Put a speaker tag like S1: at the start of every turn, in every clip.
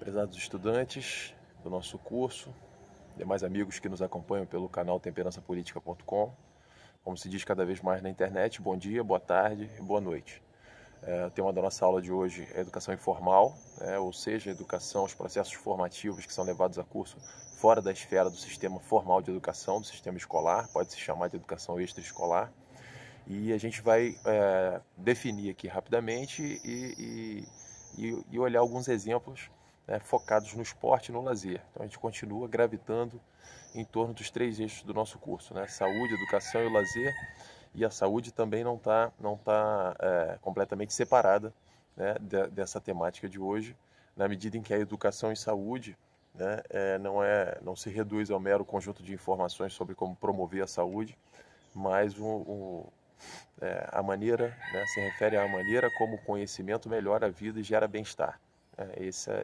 S1: Prezados estudantes do nosso curso, demais amigos que nos acompanham pelo canal temperançapolitica.com, como se diz cada vez mais na internet, bom dia, boa tarde e boa noite. O tema da nossa aula de hoje é educação informal, ou seja, educação, os processos formativos que são levados a curso fora da esfera do sistema formal de educação, do sistema escolar, pode se chamar de educação extraescolar. E a gente vai definir aqui rapidamente e olhar alguns exemplos focados no esporte e no lazer. Então a gente continua gravitando em torno dos três eixos do nosso curso, saúde, educação e o lazer. E a saúde também não tá completamente separada dessa temática de hoje, na medida em que a educação e saúde não se reduz ao mero conjunto de informações sobre como promover a saúde, mas a maneira, se refere à maneira como o conhecimento melhora a vida e gera bem-estar.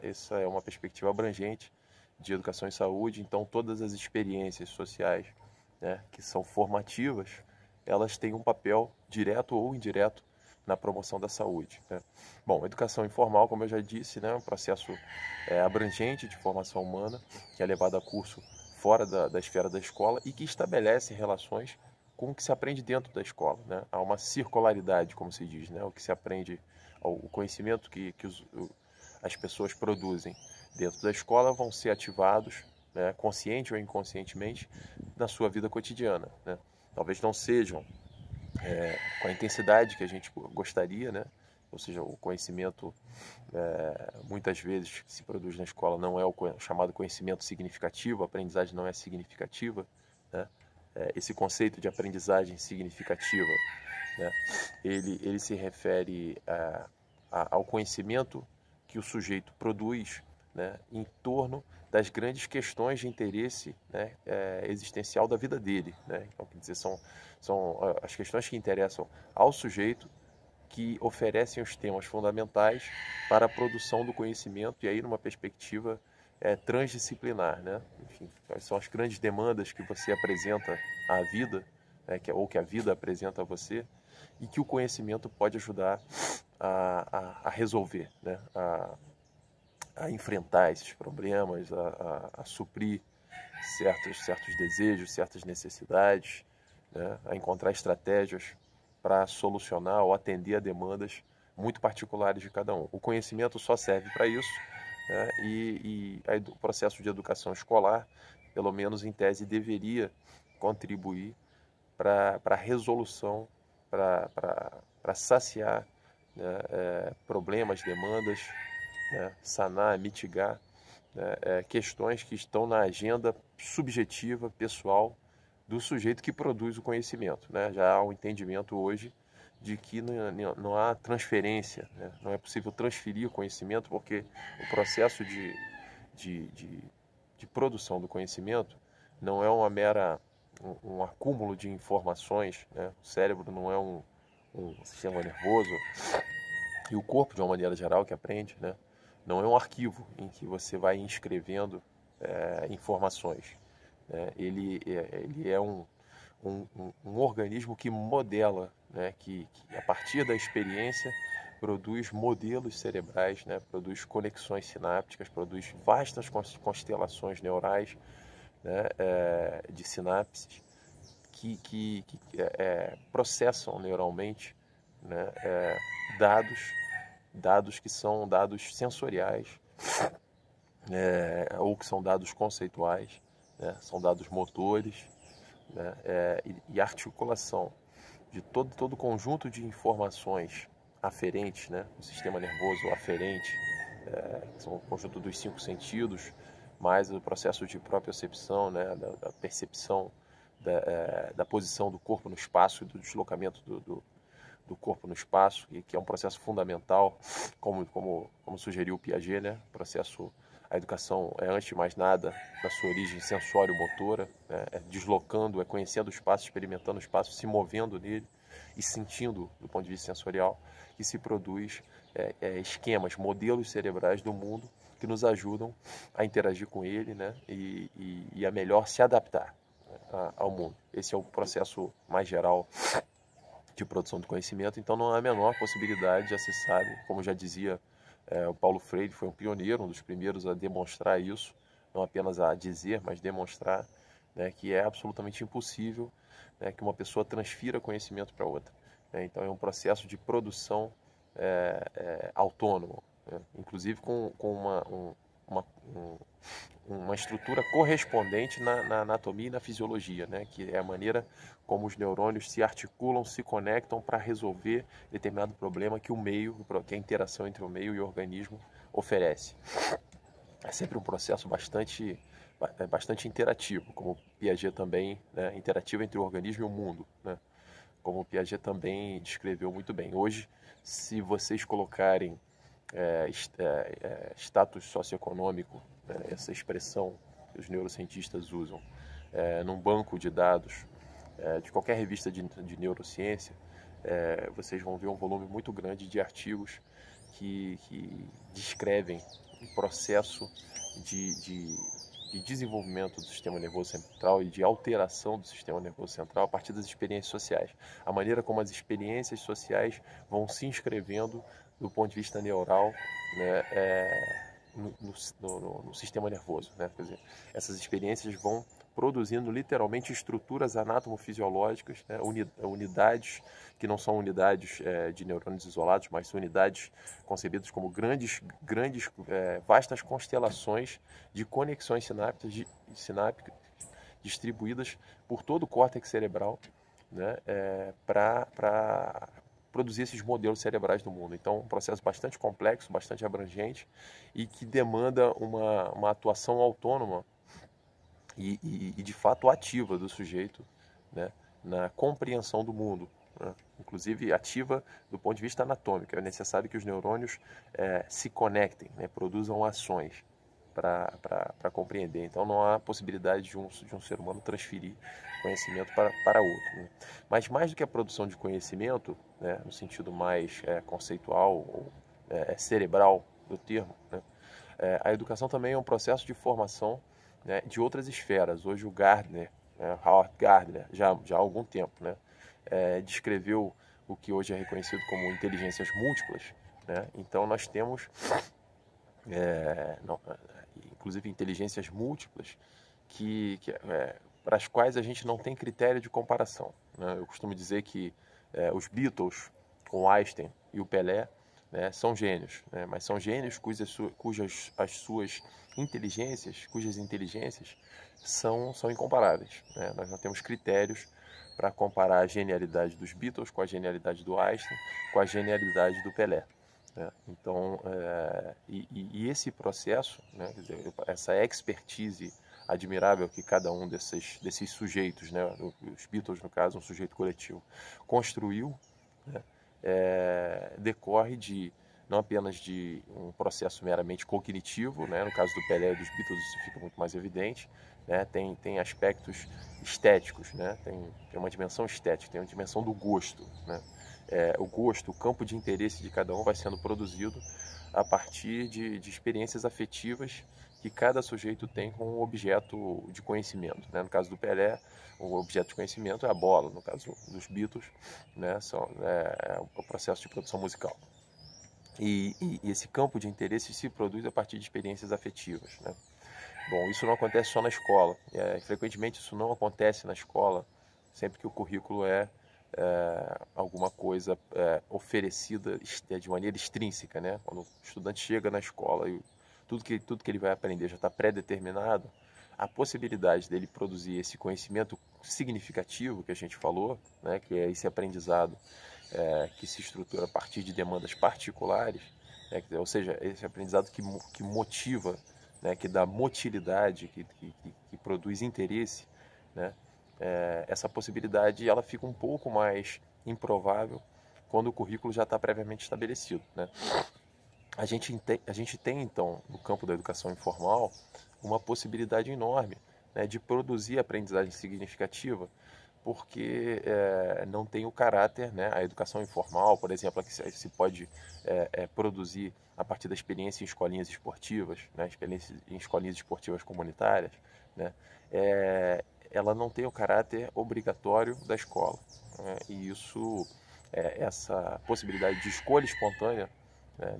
S1: Essa é uma perspectiva abrangente de educação e saúde. Então todas as experiências sociais que são formativas, elas têm um papel direto ou indireto na promoção da saúde. Bom, educação informal, como eu já disse, é um processo abrangente de formação humana, que é levado a curso fora da esfera da escola e que estabelece relações com o que se aprende dentro da escola. Há uma circularidade, como se diz, o que se aprende, o conhecimento que as pessoas produzem dentro da escola vão ser ativados, consciente ou inconscientemente, na sua vida cotidiana. Talvez não sejam com a intensidade que a gente gostaria, ou seja, o conhecimento muitas vezes que se produz na escola não é o chamado conhecimento significativo, a aprendizagem não é significativa. Esse conceito de aprendizagem significativa, ele se refere ao conhecimento que o sujeito produz em torno das grandes questões de interesse existencial da vida dele. Então, quer dizer, são as questões que interessam ao sujeito, que oferecem os temas fundamentais para a produção do conhecimento, e aí numa perspectiva transdisciplinar. Enfim, quais são as grandes demandas que você apresenta à vida, ou que a vida apresenta a você, e que o conhecimento pode ajudar a resolver, a enfrentar esses problemas, a suprir certos desejos, certas necessidades, a encontrar estratégias para solucionar ou atender a demandas muito particulares de cada um. O conhecimento só serve para isso, e o processo de educação escolar, pelo menos em tese, deveria contribuir para a resolução, para saciar problemas, demandas, sanar, mitigar questões que estão na agenda subjetiva, pessoal, do sujeito que produz o conhecimento. Já há um entendimento hoje de que não há transferência, não é possível transferir o conhecimento, porque o processo de produção do conhecimento não é uma mera um acúmulo de informações. O cérebro não é um sistema nervoso, e o corpo, de uma maneira geral, que aprende, não é um arquivo em que você vai inscrevendo informações. Ele é um organismo que modela, que a partir da experiência produz modelos cerebrais, produz conexões sinápticas, produz vastas constelações neurais, de sinapses que processam neuralmente dados que são dados sensoriais, ou que são dados conceituais, são dados motores, e articulação de todo conjunto de informações aferentes, o sistema nervoso aferente, que são o conjunto dos 5 sentidos, mais o processo de propriocepção, da percepção da posição do corpo no espaço e do deslocamento do corpo no espaço, e que é um processo fundamental, como sugeriu o Piaget, a educação é, antes de mais nada, na sua origem sensório-motora, deslocando, conhecendo o espaço, experimentando o espaço, se movendo nele e sentindo, do ponto de vista sensorial, que se produz esquemas, modelos cerebrais do mundo que nos ajudam a interagir com ele, e a melhor se adaptar ao mundo. Esse é o processo mais geral de produção do conhecimento. Então não há a menor possibilidade, já se sabe, como já dizia O Paulo Freire foi um pioneiro, um dos primeiros a demonstrar isso, não apenas a dizer, mas demonstrar, né, que é absolutamente impossível, né, que uma pessoa transfira conhecimento para outra. Né? Então é um processo de produção autônomo, né? Inclusive com uma estrutura correspondente na anatomia e na fisiologia, né? Que é a maneira como os neurônios se articulam, se conectam para resolver determinado problema que que a interação entre o meio e o organismo oferece. É sempre um processo bastante interativo, como Piaget também, né? Interativo entre o organismo e o mundo, né? Como Piaget também descreveu muito bem. Hoje, se vocês colocarem status socioeconômico, né, essa expressão que os neurocientistas usam, num banco de dados de qualquer revista de neurociência, vocês vão ver um volume muito grande de artigos que descrevem o processo de desenvolvimento do sistema nervoso central e de alteração do sistema nervoso central a partir das experiências sociais. A maneira como as experiências sociais vão se inscrevendo do ponto de vista neural, né, no sistema nervoso. Né? Quer dizer, essas experiências vão produzindo literalmente estruturas anatomofisiológicas, né? Unidades que não são unidades de neurônios isolados, mas são unidades concebidas como vastas constelações de conexões sinápticas distribuídas por todo o córtex cerebral, né? Para produzir esses modelos cerebrais do mundo. Então, um processo bastante complexo, bastante abrangente e que demanda uma atuação autônoma e de fato ativa do sujeito, né, na compreensão do mundo, né? Inclusive ativa do ponto de vista anatômico. É necessário que os neurônios se conectem, né, produzam ações para compreender. Então não há possibilidade de um ser humano transferir conhecimento para outro. Né? Mas mais do que a produção de conhecimento, né, no sentido mais conceitual ou cerebral do termo, né, a educação também é um processo de formação, né, de outras esferas. Hoje o Gardner, né, Howard Gardner, já há algum tempo, né, descreveu o que hoje é reconhecido como inteligências múltiplas. Né? Então nós temos, inclusive, inteligências múltiplas para as quais a gente não tem critério de comparação. Né? Eu costumo dizer que os Beatles, o Einstein e o Pelé, né, são gênios, né? Mas são gênios cujas inteligências são incomparáveis. Né? Nós não temos critérios para comparar a genialidade dos Beatles com a genialidade do Einstein, com a genialidade do Pelé. Né? Então, esse processo, né, essa expertise admirável que cada um desses sujeitos, né, os Beatles, no caso, um sujeito coletivo, construiu, né, decorre não apenas de um processo meramente cognitivo, né, no caso do Pelé e dos Beatles isso fica muito mais evidente, né, tem aspectos estéticos, né, tem uma dimensão estética, tem uma dimensão do gosto, né. O gosto, o campo de interesse de cada um vai sendo produzido a partir de experiências afetivas que cada sujeito tem com um objeto de conhecimento. Né? No caso do Pelé, o objeto de conhecimento é a bola. No caso dos Beatles, né, o processo de produção musical. E esse campo de interesse se produz a partir de experiências afetivas. Né? Bom, isso não acontece só na escola. Frequentemente isso não acontece na escola, sempre que o currículo alguma coisa oferecida de maneira extrínseca, né? Quando o estudante chega na escola e tudo que ele vai aprender já está pré-determinado, a possibilidade dele produzir esse conhecimento significativo que a gente falou, né? Que é esse aprendizado que se estrutura a partir de demandas particulares, né? Ou seja, esse aprendizado que motiva, né? Que dá motilidade, que produz interesse, né? Essa possibilidade ela fica um pouco mais improvável quando o currículo já está previamente estabelecido. Né? A gente tem, então, no campo da educação informal, uma possibilidade enorme, né, de produzir aprendizagem significativa, porque não tem o caráter, né, a educação informal, por exemplo, que se pode produzir a partir da experiência em escolinhas esportivas, né, experiência em escolinhas esportivas comunitárias, né, ela não tem o caráter obrigatório da escola. Né, e isso, essa possibilidade de escolha espontânea, né,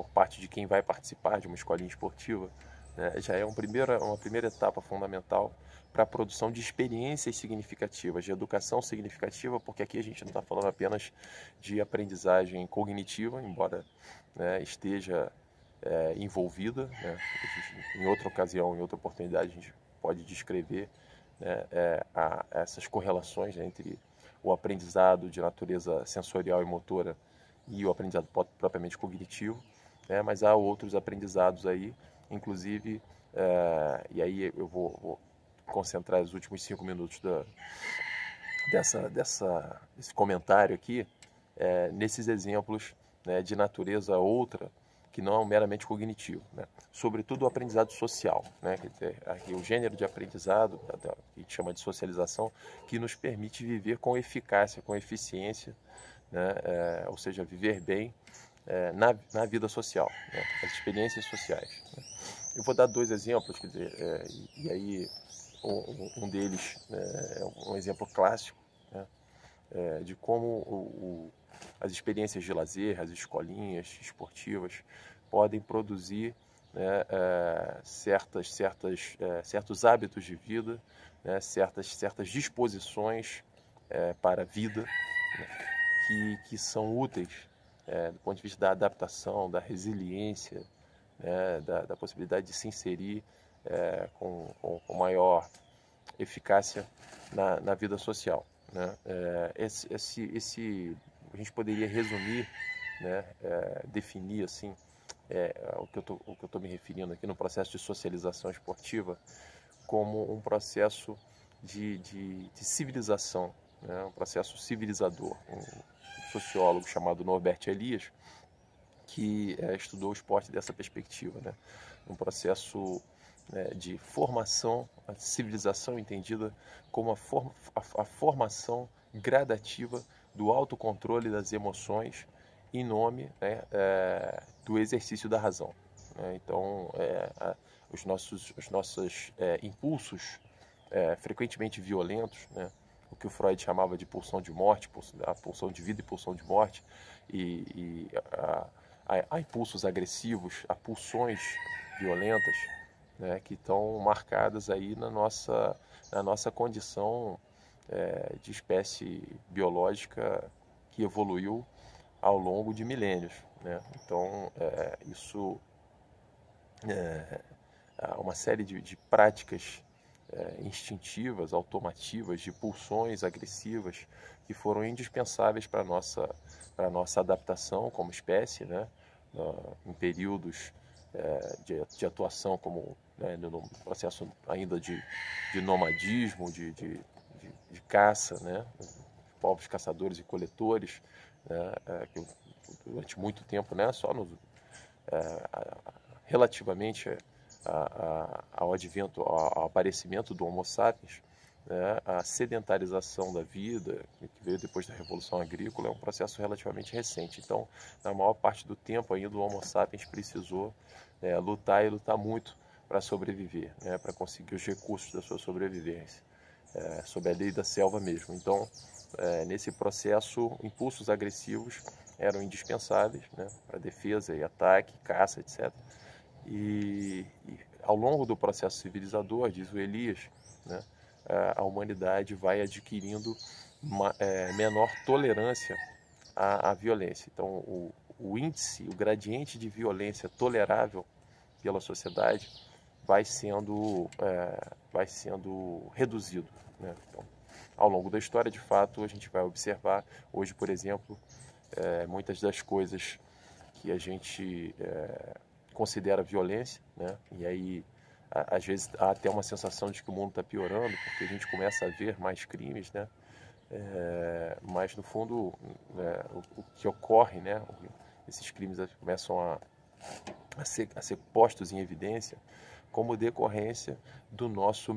S1: por parte de quem vai participar de uma escolinha esportiva, né, já é uma primeira etapa fundamental para a produção de experiências significativas, de educação significativa, porque aqui a gente não está falando apenas de aprendizagem cognitiva, embora, né, esteja envolvida, né, em outra ocasião, em outra oportunidade, a gente pode descrever, né, essas correlações, né, entre o aprendizado de natureza sensorial e motora e o aprendizado propriamente cognitivo, né, mas há outros aprendizados aí, inclusive, e aí eu vou concentrar os últimos 5 minutos desse comentário aqui, nesses exemplos, né, de natureza outra, que não é meramente cognitivo, né? Sobretudo o aprendizado social, né? Quer dizer, aqui o gênero de aprendizado, que a gente chama de socialização, que nos permite viver com eficácia, com eficiência, né? Ou seja, viver bem na vida social, né? As experiências sociais, né? Eu vou dar 2 exemplos, quer dizer, e aí um deles é um exemplo clássico, né? De como as experiências de lazer, as escolinhas esportivas podem produzir, né, certos hábitos de vida, né, certas disposições para a vida, né, que são úteis do ponto de vista da adaptação, da resiliência, né, da possibilidade de se inserir com maior eficácia na vida social, né? A gente poderia resumir, né, definir assim, o que eu estou me referindo aqui no processo de socialização esportiva como um processo de civilização, né, um processo civilizador. Um sociólogo chamado Norbert Elias, que estudou o esporte dessa perspectiva, né? Um processo de formação, a civilização entendida como a formação gradativa do autocontrole das emoções em nome, né, do exercício da razão, né? Então, os nossos impulsos frequentemente violentos, né, o que o Freud chamava de pulsão de morte, a pulsão de vida e pulsão de morte, e a impulsos agressivos, a pulsões violentas, né, que estão marcadas aí na nossa condição de espécie biológica que evoluiu ao longo de milênios, né? Então, isso uma série de práticas instintivas, automativas, de pulsões agressivas que foram indispensáveis para a nossa adaptação como espécie, né? Em períodos de atuação, como, né, no processo ainda de nomadismo, de caça, né? Povos caçadores e coletores, né? Que durante muito tempo, né? Só relativamente ao advento, ao aparecimento do Homo sapiens, né, a sedentarização da vida, que veio depois da Revolução Agrícola, é um processo relativamente recente. Então, na maior parte do tempo ainda, o Homo sapiens precisou lutar e lutar muito para sobreviver, né, para conseguir os recursos da sua sobrevivência, sob a lei da selva mesmo. Então, nesse processo, impulsos agressivos eram indispensáveis, né, para defesa e ataque, caça, etc. E ao longo do processo civilizador, diz o Elias, né, a humanidade vai adquirindo menor tolerância à violência. Então, o índice, o gradiente de violência tolerável pela sociedade vai sendo reduzido, né? Então, ao longo da história, de fato, a gente vai observar, hoje, por exemplo, muitas das coisas que a gente considera violência, né? E aí, às vezes, há até uma sensação de que o mundo está piorando, porque a gente começa a ver mais crimes, né? Mas, no fundo, o que ocorre, né? Esses crimes começam a ser postos em evidência como decorrência da nossa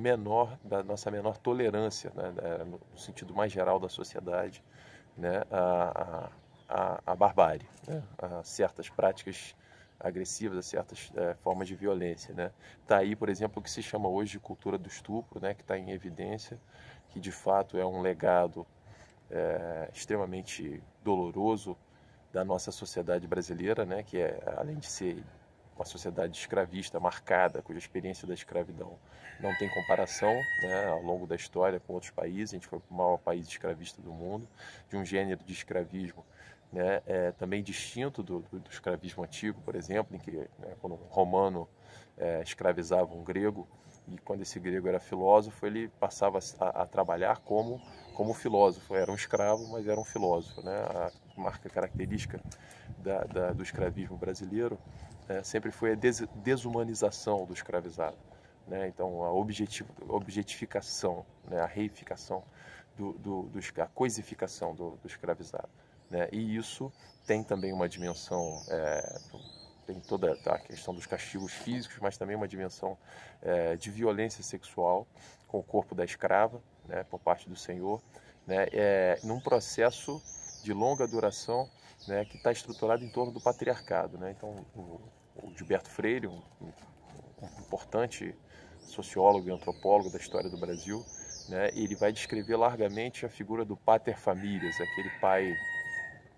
S1: menor tolerância, né? No sentido mais geral da sociedade, né? A barbárie, né? A certas práticas agressivas, a certas formas de violência, né? Tá aí, por exemplo, o que se chama hoje de cultura do estupro, né? Que está em evidência, que de fato é um legado extremamente doloroso da nossa sociedade brasileira, né, que é, além de ser uma sociedade escravista marcada, cuja experiência da escravidão não tem comparação, né, ao longo da história com outros países. A gente foi o maior país escravista do mundo, de um gênero de escravismo, né, também distinto do escravismo antigo, por exemplo, em que, né, quando um romano escravizava um grego, e quando esse grego era filósofo, ele passava a trabalhar como filósofo. Era um escravo, mas era um filósofo, né? A marca característica do escravismo brasileiro sempre foi a desumanização do escravizado, né? Então, a objetificação, né? A reificação, a coisificação do escravizado, né? E isso tem também uma dimensão, tem toda a questão dos castigos físicos, mas também uma dimensão de violência sexual com o corpo da escrava, né, por parte do senhor, né, num processo de longa duração, né, que está estruturado em torno do patriarcado, né? Então, o Gilberto Freire, um importante sociólogo e antropólogo da história do Brasil, né, ele vai descrever largamente a figura do pater familias, aquele pai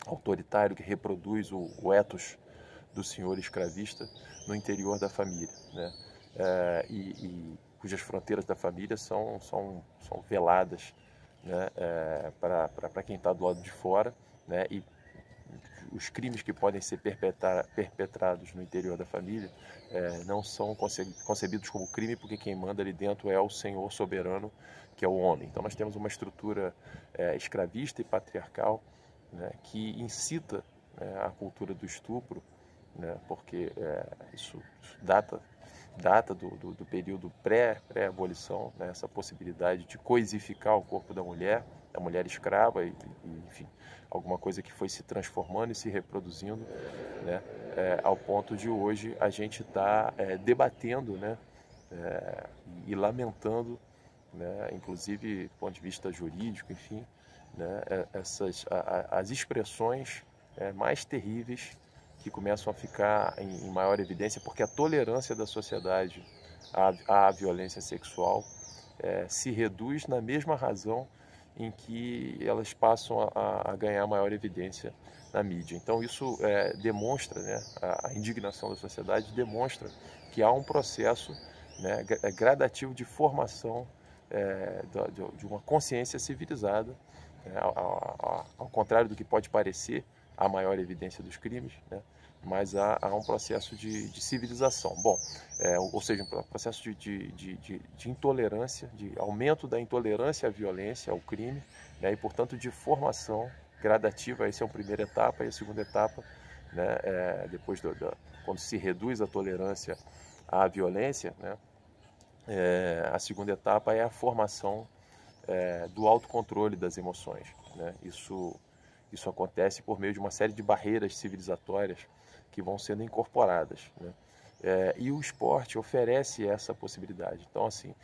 S1: autoritário que reproduz o ethos do senhor escravista no interior da família, né? Cujas fronteiras da família são veladas, né, para quem está do lado de fora, né? E os crimes que podem ser perpetrados no interior da família não são concebidos como crime, porque quem manda ali dentro é o senhor soberano, que é o homem. Então nós temos uma estrutura escravista e patriarcal, né, que incita, né, a cultura do estupro, né, porque isso data do período pré-abolição, né, essa possibilidade de coisificar o corpo da mulher escrava, enfim, alguma coisa que foi se transformando e se reproduzindo, né, ao ponto de hoje a gente estar debatendo, né, e lamentando, né, inclusive do ponto de vista jurídico, enfim, né, as expressões mais terríveis que começam a ficar em maior evidência, porque a tolerância da sociedade à violência sexual se reduz na mesma razão em que elas passam a ganhar maior evidência na mídia. Então isso demonstra, né, a indignação da sociedade demonstra que há um processo, né, gradativo de formação de uma consciência civilizada, né, ao contrário do que pode parecer a maior evidência dos crimes, né, mas há um processo de civilização. Bom, ou seja, um processo de intolerância, de aumento da intolerância à violência, ao crime, né, e, portanto, de formação gradativa. Essa é a primeira etapa. E a segunda etapa, né, depois quando se reduz a tolerância à violência, né, a segunda etapa é a formação do autocontrole das emoções, né? Isso acontece por meio de uma série de barreiras civilizatórias que vão sendo incorporadas, né? E o esporte oferece essa possibilidade. Então, assim,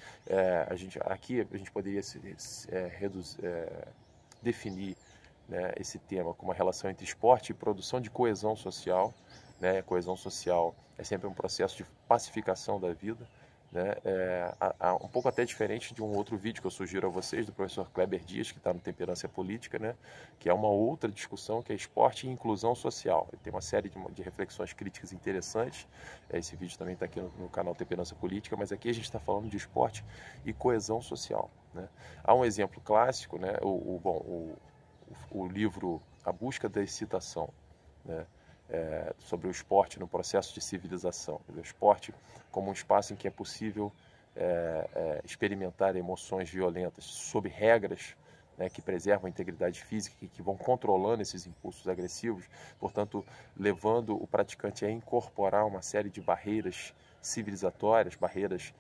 S1: a gente poderia definir, né, esse tema como uma relação entre esporte e produção de coesão social, né? A coesão social é sempre um processo de pacificação da vida, né? Um pouco até diferente de um outro vídeo que eu sugiro a vocês, do professor Kleber Dias, que está no Temperança Política, né? Que é uma outra discussão, que é esporte e inclusão social. Ele tem uma série de reflexões críticas interessantes. Esse vídeo também está aqui no canal Temperança Política, mas aqui a gente está falando de esporte e coesão social, né? Há um exemplo clássico, né? O livro A Busca da Excitação, né? Sobre o esporte no processo de civilização. O esporte como um espaço em que é possível experimentar emoções violentas sob regras, né, que preservam a integridade física e que vão controlando esses impulsos agressivos, portanto, levando o praticante a incorporar uma série de barreiras civilizatórias, barreiras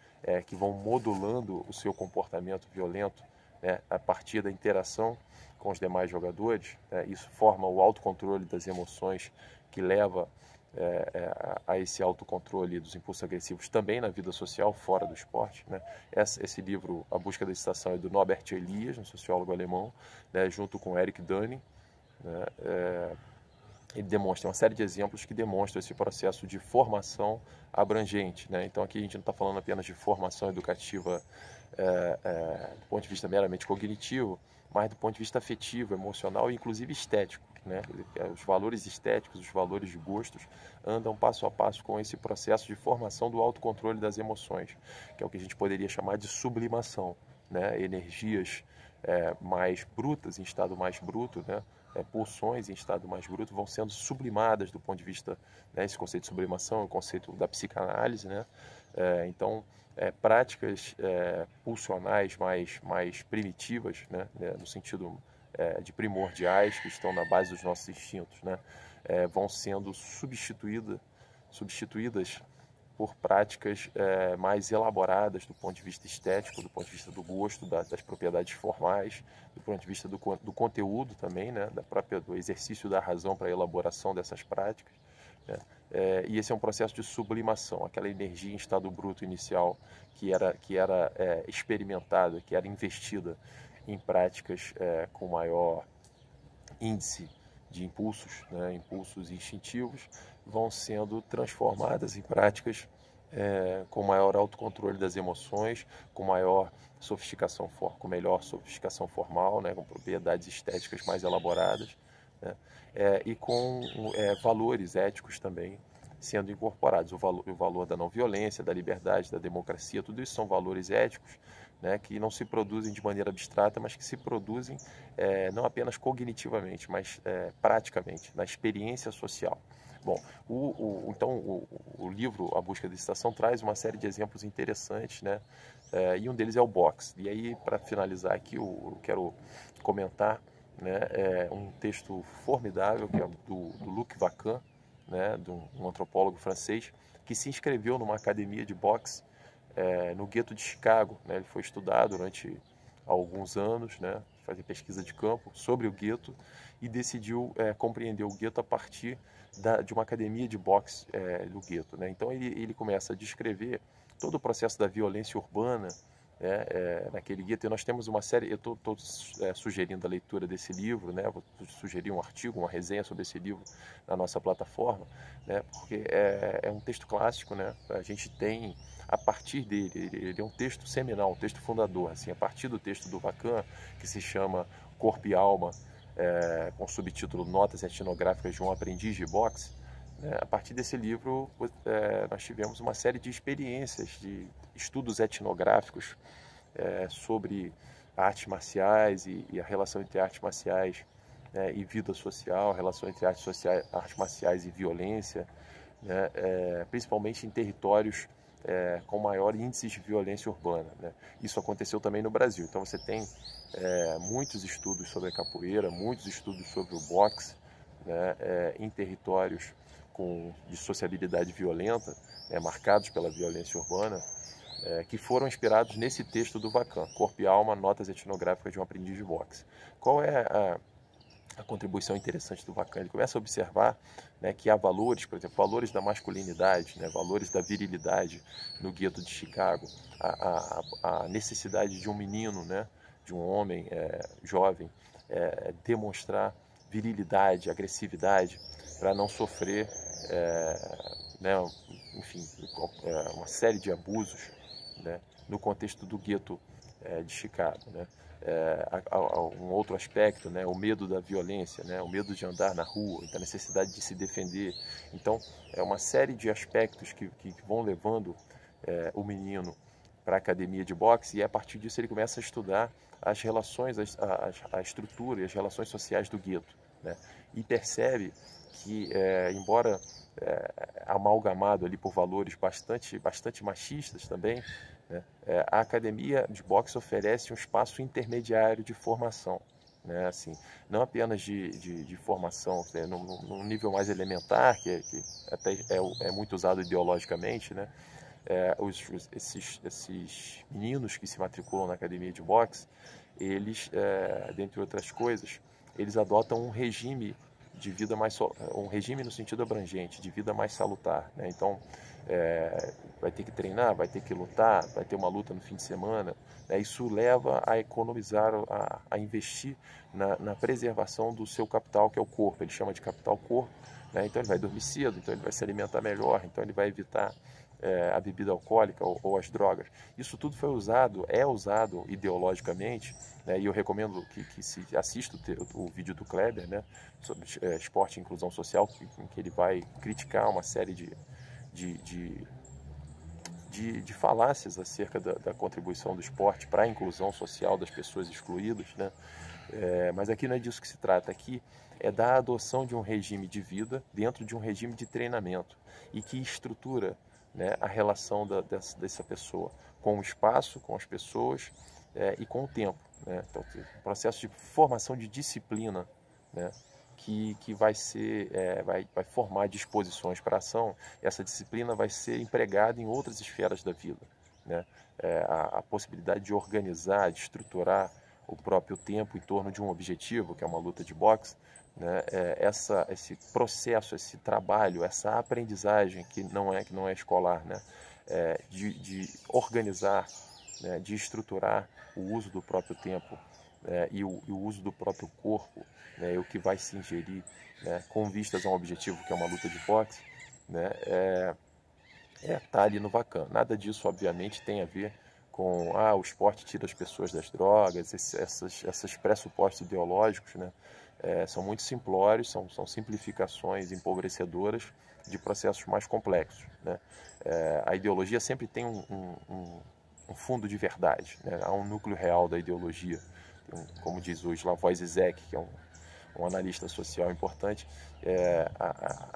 S1: que vão modulando o seu comportamento violento, né, a partir da interação com os demais jogadores. Isso forma o autocontrole das emoções, que leva a esse autocontrole dos impulsos agressivos também na vida social, fora do esporte, né? Esse livro, A Busca da Excitação, é do Norbert Elias, um sociólogo alemão, né, junto com Eric Dunning, né? Ele demonstra uma série de exemplos que demonstram esse processo de formação abrangente, né? Então aqui a gente não está falando apenas de formação educativa do ponto de vista meramente cognitivo, mas do ponto de vista afetivo, emocional e inclusive estético, né? Os valores estéticos, os valores de gostos andam passo a passo com esse processo de formação do autocontrole das emoções, que é o que a gente poderia chamar de sublimação, né? Energias mais brutas, em estado mais bruto, né? Pulsões em estado mais bruto vão sendo sublimadas do ponto de vista, né? Esse conceito de sublimação é o conceito da psicanálise, né? Então, práticas pulsionais mais primitivas, né? No sentido de primordiais, que estão na base dos nossos instintos, né? Vão sendo substituídas por práticas mais elaboradas do ponto de vista estético, do ponto de vista do gosto, das propriedades formais, do ponto de vista do conteúdo também, né? Do exercício da razão para a elaboração dessas práticas, né? E esse é um processo de sublimação, aquela energia em estado bruto inicial que era experimentada, que era investida em práticas com maior índice de impulsos, né, impulsos instintivos, vão sendo transformadas em práticas com maior autocontrole das emoções, com maior sofisticação, com melhor sofisticação formal, né, com propriedades estéticas mais elaboradas, né, e com valores éticos também sendo incorporados. O valor da não violência, da liberdade, da democracia, tudo isso são valores éticos, né, que não se produzem de maneira abstrata, mas que se produzem não apenas cognitivamente, mas praticamente, na experiência social. Bom, então o livro A Busca da Excitação traz uma série de exemplos interessantes, né? E um deles é o boxe. E aí, para finalizar aqui, eu quero comentar, né, um texto formidável que é do Luc Vacan, né, de um antropólogo francês, que se inscreveu numa academia de boxe no gueto de Chicago, né? Ele foi estudar durante alguns anos, né, fazer pesquisa de campo sobre o gueto e decidiu compreender o gueto a partir de uma academia de boxe do gueto, né? Então ele começa a descrever todo o processo da violência urbana, né, naquele gueto. E nós temos uma série, eu estou sugerindo a leitura desse livro, né? Vou sugerir um artigo, uma resenha sobre esse livro na nossa plataforma, né? Porque é um texto clássico, né? A gente tem a partir dele, ele é um texto seminal, um texto fundador, assim, a partir do texto do Vacan, que se chama Corpo e Alma, com o subtítulo Notas Etnográficas de um Aprendiz de Boxe, né? A partir desse livro nós tivemos uma série de experiências, de estudos etnográficos sobre artes marciais e a relação entre artes marciais e vida social, a relação entre artes marciais e violência, né? Principalmente em territórios com maior índice de violência urbana, né? Isso aconteceu também no Brasil. Então você tem muitos estudos sobre a capoeira, muitos estudos sobre o boxe, né, em territórios de sociabilidade violenta, marcados pela violência urbana, que foram inspirados nesse texto do Vacan, Corpo e Alma, Notas Etnográficas de um Aprendiz de Boxe. Qual é a contribuição interessante do Vacan? Ele começa a observar, né, que há valores, por exemplo, valores da masculinidade, né, valores da virilidade no gueto de Chicago, a necessidade de um menino, né, de um homem jovem, demonstrar virilidade, agressividade, para não sofrer, né, enfim, uma série de abusos, né, no contexto do gueto de Chicago, né? Um outro aspecto, né, o medo da violência, né, o medo de andar na rua, então a necessidade de se defender. Então, é uma série de aspectos que vão levando o menino para a academia de boxe, e a partir disso ele começa a estudar as relações, a estrutura e as relações sociais do gueto, né? E percebe que, embora amalgamado ali por valores bastante machistas também, né, a academia de boxe oferece um espaço intermediário de formação, né, assim, não apenas de formação, né, num nível mais elementar, que até é muito usado ideologicamente, né? Esses meninos que se matriculam na academia de boxe, eles, dentre outras coisas, eles adotam um regime de vida um regime no sentido abrangente, de vida mais salutar, né? Então, vai ter que treinar, vai ter que lutar, vai ter uma luta no fim de semana, né? Isso leva a economizar, a investir na preservação do seu capital, que é o corpo. Ele chama de capital corpo, né? Então ele vai dormir cedo, então ele vai se alimentar melhor, então ele vai evitar a bebida alcoólica ou as drogas. Isso tudo é usado ideologicamente, né, e eu recomendo que se assista o vídeo do Kleber, né, sobre esporte e inclusão social, em que ele vai criticar uma série de falácias acerca da contribuição do esporte para a inclusão social das pessoas excluídas, né? Mas aqui não é disso que se trata, aqui é da adoção de um regime de vida dentro de um regime de treinamento e que estrutura, né, a relação dessa pessoa com o espaço, com as pessoas e com o tempo, né? Então, um processo de formação de disciplina, né, que vai formar disposições para a ação. Essa disciplina vai ser empregada em outras esferas da vida, né? A possibilidade de organizar, de estruturar o próprio tempo em torno de um objetivo, que é uma luta de boxe, né? Esse processo, esse trabalho, essa aprendizagem que não é escolar, né? De organizar, né? De estruturar o uso do próprio tempo, e o uso do próprio corpo, né? O que vai se ingerir, né? Com vistas a um objetivo que é uma luta de boxe, né? Tá ali no Vacan. Nada disso, obviamente, tem a ver com o esporte tira as pessoas das drogas, esses pressupostos ideológicos, né? São muito simplórios, são simplificações empobrecedoras de processos mais complexos, né? A ideologia sempre tem um fundo de verdade, né? Há um núcleo real da ideologia, como diz o Slavoj Zizek, que é um analista social importante.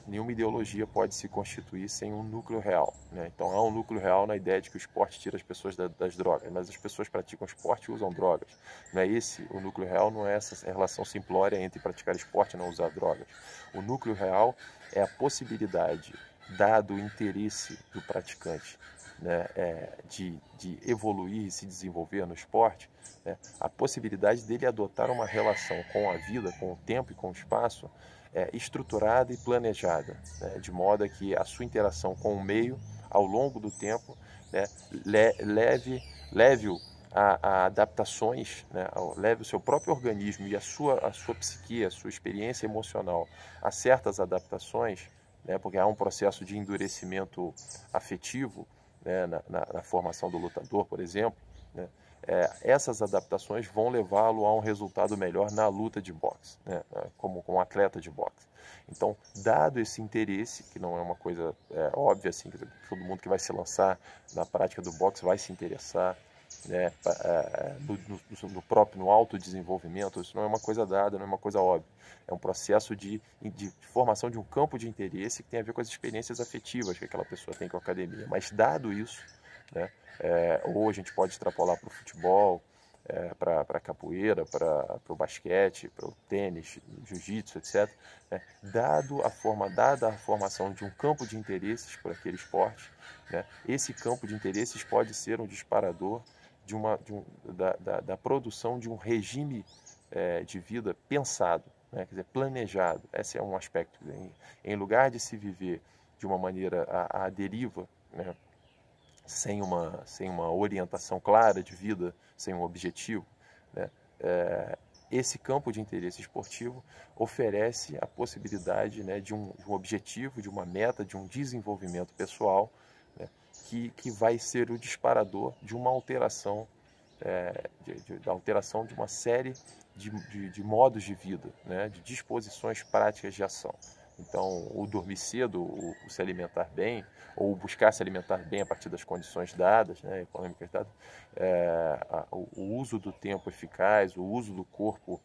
S1: Nenhuma ideologia pode se constituir sem um núcleo real, né? Então há um núcleo real na ideia de que o esporte tira as pessoas das drogas, mas as pessoas praticam esporte e usam drogas. Não é esse o núcleo real, não é essa relação simplória entre praticar esporte e não usar drogas. O núcleo real é a possibilidade, dado o interesse do praticante, né, de evoluir e se desenvolver no esporte, né, a possibilidade dele adotar uma relação com a vida, com o tempo e com o espaço estruturada e planejada, né, de modo a que a sua interação com o meio, ao longo do tempo, né, leve-o a adaptações, né, leve o seu próprio organismo e a sua psique, a sua experiência emocional a certas adaptações, né, porque há um processo de endurecimento afetivo, né, na formação do lutador, por exemplo, né? Essas adaptações vão levá-lo a um resultado melhor na luta de boxe, né? Como um atleta de boxe. Então, dado esse interesse, que não é uma coisa óbvia, assim, que todo mundo que vai se lançar na prática do boxe vai se interessar, né, no autodesenvolvimento, isso não é uma coisa dada, não é uma coisa óbvia. É um processo de formação de um campo de interesse que tem a ver com as experiências afetivas que aquela pessoa tem com a academia. Mas dado isso, né, ou a gente pode extrapolar para o futebol, para a capoeira, para o basquete, para o tênis, jiu-jitsu, etc., né, dada a formação de um campo de interesses por aquele esporte, né, esse campo de interesses pode ser um disparador da produção de um regime de vida pensado, né, quer dizer, planejado. Esse é um aspecto. Em lugar de se viver de uma maneira à deriva, né, sem uma orientação clara de vida, sem um objetivo, né, esse campo de interesse esportivo oferece a possibilidade, né, de um objetivo, de uma meta, de um desenvolvimento pessoal, né, que vai ser o disparador de uma alteração, da alteração de uma série de modos de vida, né, de disposições práticas de ação. Então, o dormir cedo, o se alimentar bem, ou buscar se alimentar bem a partir das condições dadas, né, econômicas dadas, o uso do tempo eficaz, o uso do corpo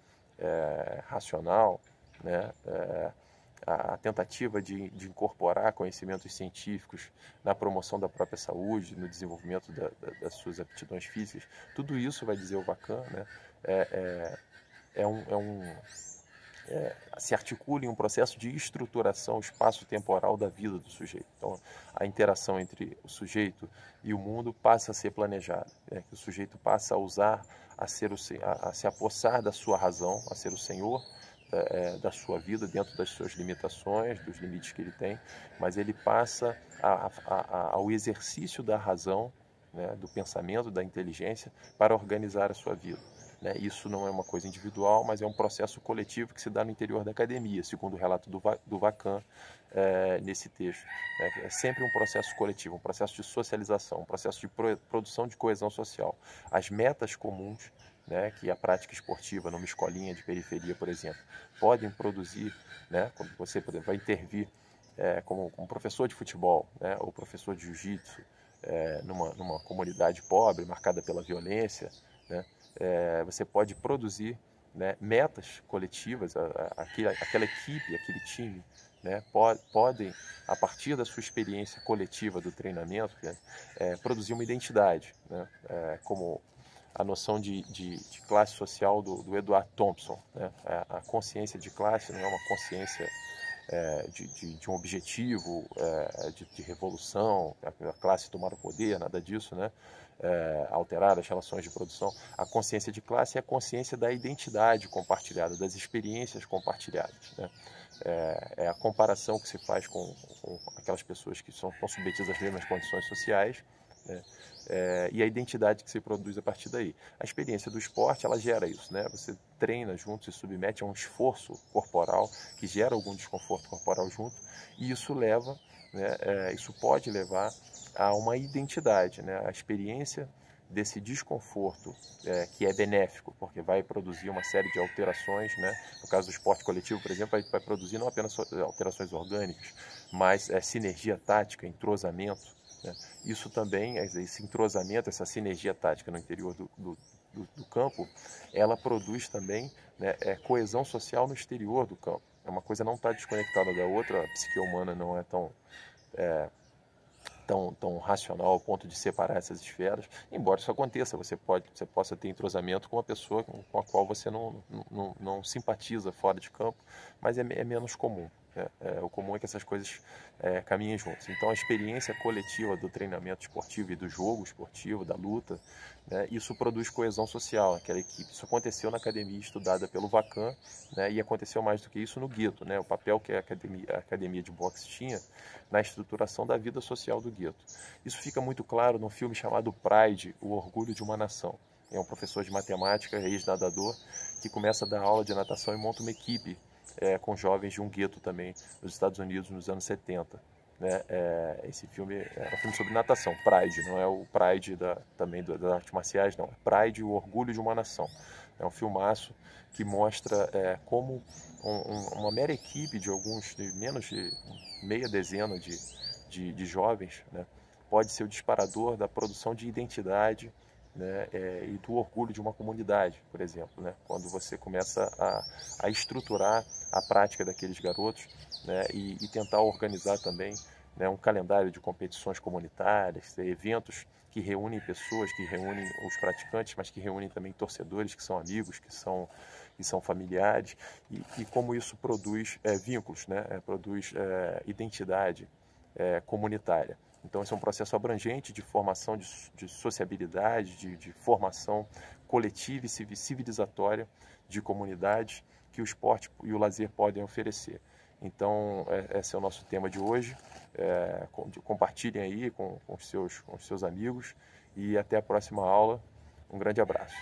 S1: racional, né, a tentativa de incorporar conhecimentos científicos na promoção da própria saúde, no desenvolvimento das suas aptidões físicas, tudo isso, vai dizer o Vacan, né, se articula em um processo de estruturação espaço-temporal da vida do sujeito. Então, a interação entre o sujeito e o mundo passa a ser planejada, né? Que o sujeito passa a usar, a se apossar da sua razão, a ser o senhor da sua vida, dentro das suas limitações, dos limites que ele tem, mas ele passa ao exercício da razão, né, do pensamento, da inteligência, para organizar a sua vida. né? Isso não é uma coisa individual, mas é um processo coletivo que se dá no interior da academia, segundo o relato do Vacan nesse texto, né? É sempre um processo coletivo, um processo de socialização, um processo de produção de coesão social. As metas comuns, né, que a prática esportiva numa escolinha de periferia, por exemplo, podem produzir, né, quando você, por exemplo, vai intervir como professor de futebol, né, ou professor de jiu-jitsu, numa comunidade pobre, marcada pela violência, né, você pode produzir, né, metas coletivas, aquela equipe, aquele time, né, podem, a partir da sua experiência coletiva do treinamento, produzir uma identidade, né, como a noção de classe social do Edward Thompson, né? A consciência de classe não é uma consciência de um objetivo de revolução, a classe tomar o poder, nada disso, né? Alterar as relações de produção. A consciência de classe é a consciência da identidade compartilhada, das experiências compartilhadas, né? É a comparação que se faz com aquelas pessoas que estão submetidas às mesmas condições sociais, né? E a identidade que se produz a partir daí. A experiência do esporte, ela gera isso, né? Você treina junto, se submete a um esforço corporal que gera algum desconforto corporal junto, e isso leva, né, isso pode levar a uma identidade, né? A experiência desse desconforto que é benéfico, porque vai produzir uma série de alterações, né? No caso do esporte coletivo, por exemplo, vai produzir não apenas alterações orgânicas, mas sinergia tática, entrosamento, né? Isso também, esse entrosamento, essa sinergia tática no interior do campo, ela produz também, né, coesão social no exterior do campo. Uma coisa não está desconectada da outra, a psique humana não é tão racional ao ponto de separar essas esferas, embora isso aconteça, você possa ter entrosamento com uma pessoa com a qual você não simpatiza fora de campo, mas é menos comum. O comum é que essas coisas caminhem juntos. Então, a experiência coletiva do treinamento esportivo e do jogo esportivo, da luta, né, isso produz coesão social naquela equipe. Isso aconteceu na academia estudada pelo Vacan, né, e aconteceu mais do que isso no gueto, né, o papel que a academia de boxe tinha na estruturação da vida social do gueto. Isso fica muito claro num filme chamado Pride, O Orgulho de uma Nação. É um professor de matemática, ex-nadador, que começa a dar aula de natação e monta uma equipe com jovens de um gueto também nos Estados Unidos nos anos 70. Né? Esse filme é um filme sobre natação, Pride, não é o Pride também das artes marciais, não. Pride, O Orgulho de uma Nação. É um filmaço que mostra como uma mera equipe de menos de meia dezena de jovens, né, pode ser o disparador da produção de identidade, né, e do orgulho de uma comunidade, por exemplo, né, quando você começa a estruturar a prática daqueles garotos, né, e tentar organizar também, né, um calendário de competições comunitárias, eventos que reúnem pessoas, que reúnem os praticantes, mas que reúnem também torcedores, que são amigos, que são familiares, e como isso produz vínculos, né, produz identidade comunitária. Então, esse é um processo abrangente de formação, de sociabilidade, de formação coletiva e civilizatória de comunidades que o esporte e o lazer podem oferecer. Então, esse é o nosso tema de hoje. Compartilhem aí com os seus amigos e até a próxima aula. Um grande abraço.